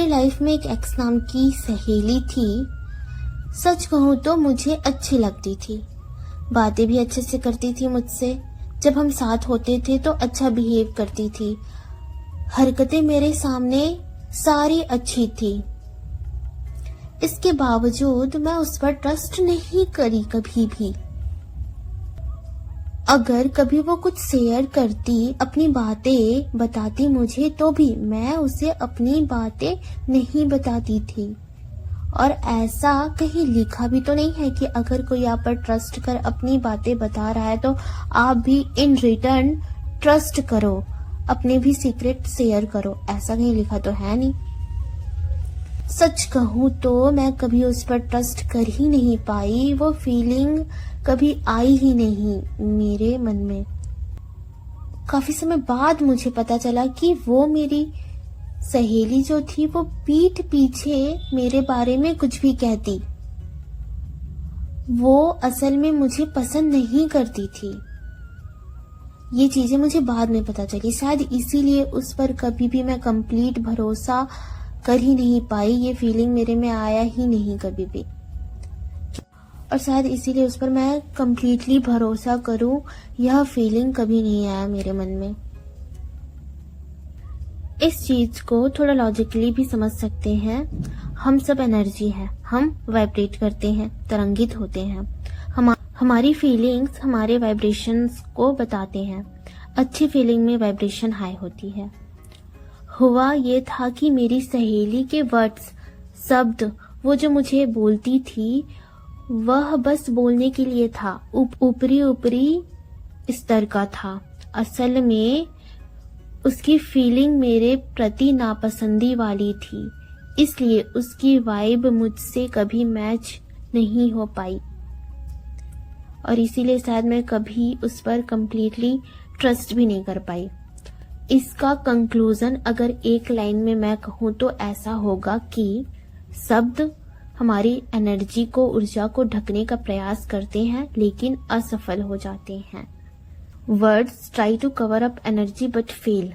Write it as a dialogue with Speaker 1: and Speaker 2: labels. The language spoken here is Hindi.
Speaker 1: लाइफ में एक एक्स नाम की सहेली थी। सच कहूँ तो मुझे अच्छी लगती थी, बातें भी अच्छे से करती थी मुझसे। जब हम साथ होते थे तो अच्छा बिहेव करती थी, हरकतें मेरे सामने सारी अच्छी थी। इसके बावजूद मैं उस पर ट्रस्ट नहीं करी कभी भी। अगर कभी वो कुछ शेयर करती, अपनी बातें बताती मुझे, तो भी मैं उसे अपनी बातें नहीं बताती थी। और ऐसा कहीं लिखा भी तो नहीं है कि अगर कोई आप पर ट्रस्ट कर अपनी बातें बता रहा है तो आप भी इन रिटर्न ट्रस्ट करो, अपने भी सीक्रेट शेयर करो। ऐसा कहीं लिखा तो है नहीं। सच कहूँ तो मैं कभी उस पर ट्रस्ट कर ही नहीं पाई। वो फीलिंग कभी आई ही नहीं मेरे मन में। काफी समय बाद मुझे पता चला कि वो मेरी सहेली जो थी वो पीठ पीछे मेरे बारे में कुछ भी कहती। वो असल में मुझे पसंद नहीं करती थी। ये चीजें मुझे बाद में पता चली। शायद इसीलिए उस पर कभी भी मैं कंप्लीट भरोसा कर ही नहीं पाई। ये फीलिंग मेरे में आया ही नहीं कभी भी, और शायद इसीलिए उस पर मैं कंप्लीटली भरोसा करूं, यह फीलिंग कभी नहीं आया मेरे मन में। इस चीज को थोड़ा लॉजिकली भी समझ सकते हैं। हम सब एनर्जी है, हम वाइब्रेट करते हैं, तरंगित होते हैं। हमारी फीलिंग्स हमारे वाइब्रेशंस को बताते हैं। अच्छी फीलिंग में वाइब्रेशन हाई होती है। हुआ ये था कि मेरी सहेली के वर्ड्स, शब्द, वो जो मुझे बोलती थी, वह बस बोलने के लिए था, ऊपरी स्तर का था। असल में उसकी फीलिंग मेरे प्रति नापसंदी वाली थी, इसलिए उसकी वाइब मुझसे कभी मैच नहीं हो पाई, और इसीलिए शायद मैं कभी उस पर कंप्लीटली ट्रस्ट भी नहीं कर पाई। इसका कंक्लूजन अगर एक लाइन में मैं कहूँ तो ऐसा होगा कि शब्द हमारी एनर्जी को, ऊर्जा को ढकने का प्रयास करते हैं लेकिन असफल हो जाते हैं। Words try to cover up energy but fail.